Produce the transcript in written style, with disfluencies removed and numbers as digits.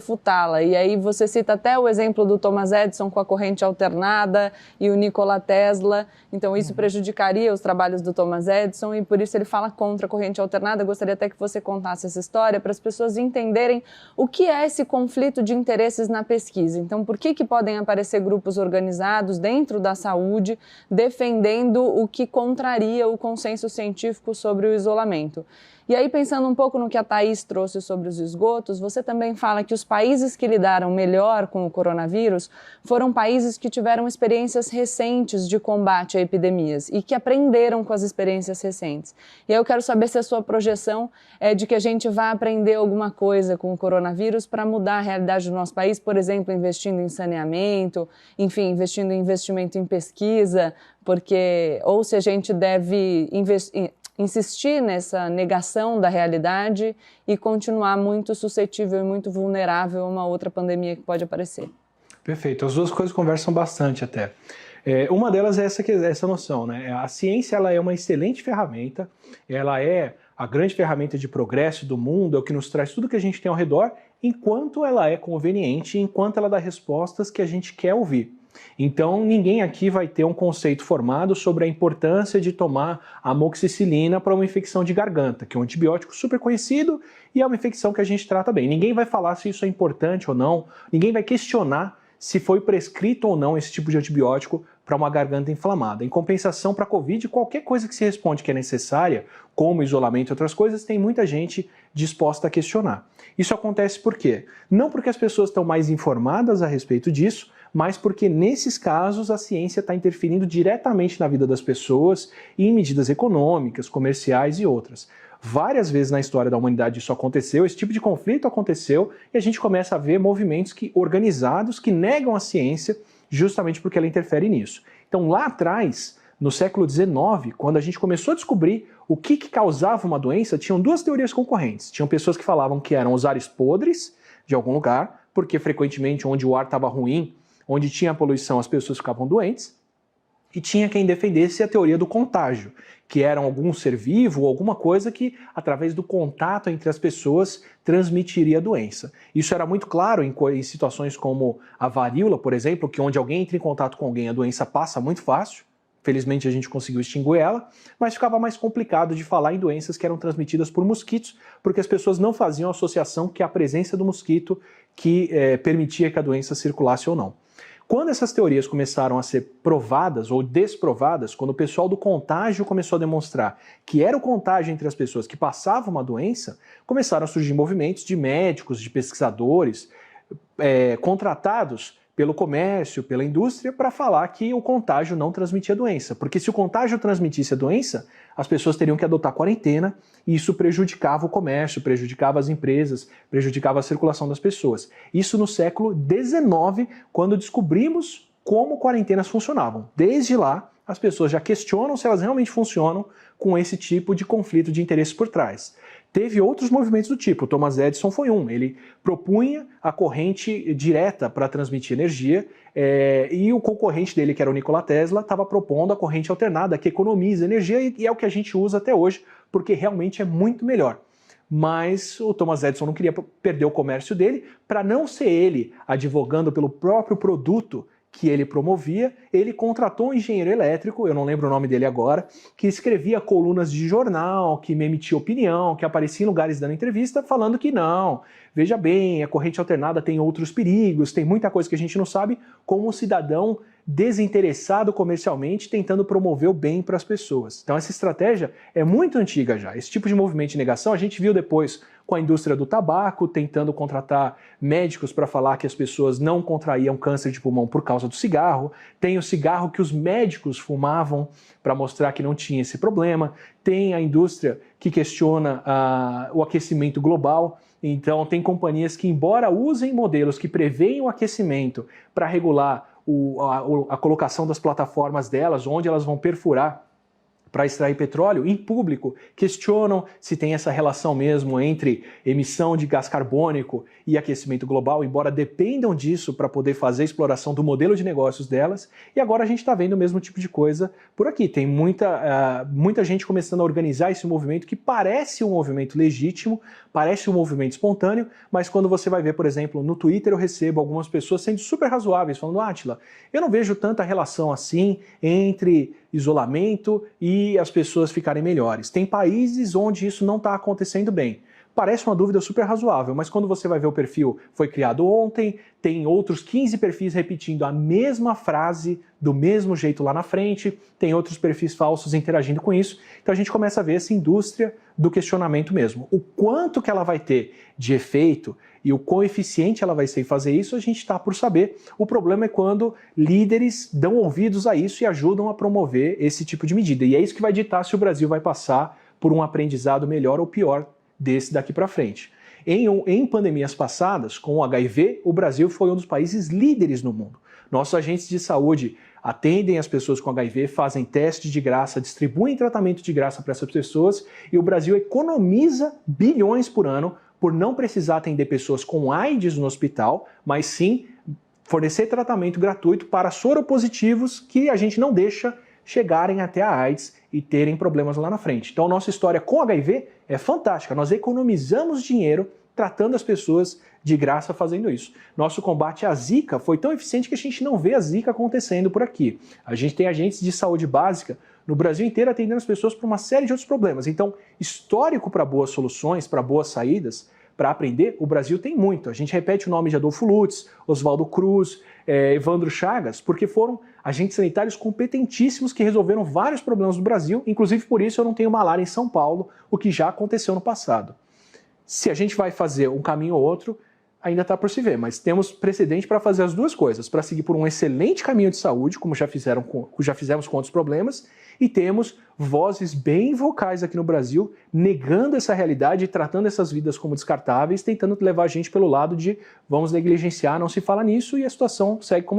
refutá-la. E aí você cita até o exemplo do Thomas Edison com a corrente alternada e o Nikola Tesla. Então isso prejudicaria os trabalhos do Thomas Edison e por isso ele fala contra a corrente alternada. Eu gostaria até que você contasse essa história para as pessoas entenderem o que é esse conflito de interesses na pesquisa. Então por que podem aparecer grupos organizados dentro da saúde defendendo o que contraria o consenso científico sobre o isolamento? E aí, pensando um pouco no que a Thaís trouxe sobre os esgotos, você também fala que os países que lidaram melhor com o coronavírus foram países que tiveram experiências recentes de combate a epidemias e que aprenderam com as experiências recentes. E aí eu quero saber se a sua projeção é de que a gente vai aprender alguma coisa com o coronavírus para mudar a realidade do nosso país, por exemplo, investindo em saneamento, enfim, investindo em investimento em pesquisa, porque ou se a gente deve insistir nessa negação da realidade e continuar muito suscetível e muito vulnerável a uma outra pandemia que pode aparecer. Perfeito, as duas coisas conversam bastante até. Uma delas é essa noção, né? A ciência ela é uma excelente ferramenta, ela é a grande ferramenta de progresso do mundo, é o que nos traz tudo que a gente tem ao redor, enquanto ela é conveniente, enquanto ela dá respostas que a gente quer ouvir. Então ninguém aqui vai ter um conceito formado sobre a importância de tomar amoxicilina para uma infecção de garganta, que é um antibiótico super conhecido e é uma infecção que a gente trata bem. Ninguém vai falar se isso é importante ou não, ninguém vai questionar se foi prescrito ou não esse tipo de antibiótico para uma garganta inflamada. Em compensação, para a Covid, qualquer coisa que se responde que é necessária, como isolamento e outras coisas, tem muita gente disposta a questionar. Isso acontece por quê? Não porque as pessoas estão mais informadas a respeito disso, mas porque nesses casos a ciência está interferindo diretamente na vida das pessoas e em medidas econômicas, comerciais e outras. Várias vezes na história da humanidade isso aconteceu, esse tipo de conflito aconteceu e a gente começa a ver movimentos organizados que negam a ciência justamente porque ela interfere nisso. Então lá atrás, no século XIX, quando a gente começou a descobrir o que causava uma doença, tinham duas teorias concorrentes. Tinham pessoas que falavam que eram os ares podres de algum lugar, porque frequentemente onde o ar estava ruim, onde tinha poluição, as pessoas ficavam doentes, e tinha quem defendesse a teoria do contágio, que era algum ser vivo ou alguma coisa que, através do contato entre as pessoas, transmitiria a doença. Isso era muito claro em situações como a varíola, por exemplo, que onde alguém entra em contato com alguém, a doença passa muito fácil. Felizmente a gente conseguiu extinguir ela, mas ficava mais complicado de falar em doenças que eram transmitidas por mosquitos, porque as pessoas não faziam associação que a presença do mosquito que permitia que a doença circulasse ou não. Quando essas teorias começaram a ser provadas ou desprovadas, quando o pessoal do contágio começou a demonstrar que era o contágio entre as pessoas que passavam uma doença, começaram a surgir movimentos de médicos, de pesquisadores, contratados pelo comércio, pela indústria, para falar que o contágio não transmitia doença. Porque se o contágio transmitisse a doença, as pessoas teriam que adotar quarentena e isso prejudicava o comércio, prejudicava as empresas, prejudicava a circulação das pessoas. Isso no século XIX, quando descobrimos como quarentenas funcionavam. Desde lá, as pessoas já questionam se elas realmente funcionam com esse tipo de conflito de interesse por trás. Teve outros movimentos do tipo, o Thomas Edison foi um, ele propunha a corrente direta para transmitir energia e o concorrente dele, que era o Nikola Tesla, estava propondo a corrente alternada, que economiza energia e é o que a gente usa até hoje, porque realmente é muito melhor. Mas o Thomas Edison não queria perder o comércio dele, para não ser ele advogando pelo próprio produto que ele promovia, ele contratou um engenheiro elétrico, eu não lembro o nome dele agora, que escrevia colunas de jornal, que me emitia opinião, que aparecia em lugares dando entrevista, falando que não, veja bem, a corrente alternada tem outros perigos, tem muita coisa que a gente não sabe, como um cidadão desinteressado comercialmente, tentando promover o bem para as pessoas. Então essa estratégia é muito antiga já. Esse tipo de movimento de negação a gente viu depois com a indústria do tabaco, tentando contratar médicos para falar que as pessoas não contraíam câncer de pulmão por causa do cigarro. Tem o cigarro que os médicos fumavam para mostrar que não tinha esse problema. Tem a indústria que questiona o aquecimento global. Então tem companhias que, embora usem modelos que preveem o aquecimento para regular a colocação das plataformas delas, onde elas vão perfurar para extrair petróleo em público, questionam se tem essa relação mesmo entre emissão de gás carbônico e aquecimento global, embora dependam disso para poder fazer a exploração do modelo de negócios delas. E agora a gente está vendo o mesmo tipo de coisa por aqui. Tem muita gente começando a organizar esse movimento que parece um movimento legítimo, parece um movimento espontâneo, mas quando você vai ver, por exemplo, no Twitter eu recebo algumas pessoas sendo super razoáveis, falando: Átila, eu não vejo tanta relação assim entre isolamento e as pessoas ficarem melhores. Tem países onde isso não está acontecendo bem. Parece uma dúvida super razoável, mas quando você vai ver o perfil, foi criado ontem, tem outros 15 perfis repetindo a mesma frase do mesmo jeito lá na frente, tem outros perfis falsos interagindo com isso, então a gente começa a ver essa indústria do questionamento mesmo. O quanto que ela vai ter de efeito e o quão eficiente ela vai ser em fazer isso, a gente está por saber. O problema é quando líderes dão ouvidos a isso e ajudam a promover esse tipo de medida, e é isso que vai ditar se o Brasil vai passar por um aprendizado melhor ou pior desse daqui para frente. Em pandemias passadas, com o HIV, o Brasil foi um dos países líderes no mundo. Nossos agentes de saúde atendem as pessoas com HIV, fazem testes de graça, distribuem tratamento de graça para essas pessoas, e o Brasil economiza bilhões por ano por não precisar atender pessoas com AIDS no hospital, mas sim fornecer tratamento gratuito para soropositivos que a gente não deixa chegarem até a AIDS e terem problemas lá na frente. Então, nossa história com HIV é fantástica. Nós economizamos dinheiro tratando as pessoas de graça fazendo isso. Nosso combate à Zika foi tão eficiente que a gente não vê a Zika acontecendo por aqui. A gente tem agentes de saúde básica no Brasil inteiro atendendo as pessoas por uma série de outros problemas. Então, histórico para boas soluções, para boas saídas, para aprender, o Brasil tem muito. A gente repete o nome de Adolfo Lutz, Oswaldo Cruz, Evandro Chagas, porque foram agentes sanitários competentíssimos que resolveram vários problemas do Brasil, inclusive por isso eu não tenho malária em São Paulo, o que já aconteceu no passado. Se a gente vai fazer um caminho ou outro, ainda está por se ver, mas temos precedente para fazer as duas coisas, para seguir por um excelente caminho de saúde, como já fizemos com outros problemas, e temos vozes bem vocais aqui no Brasil, negando essa realidade e tratando essas vidas como descartáveis, tentando levar a gente pelo lado de vamos negligenciar, não se fala nisso, e a situação segue como está.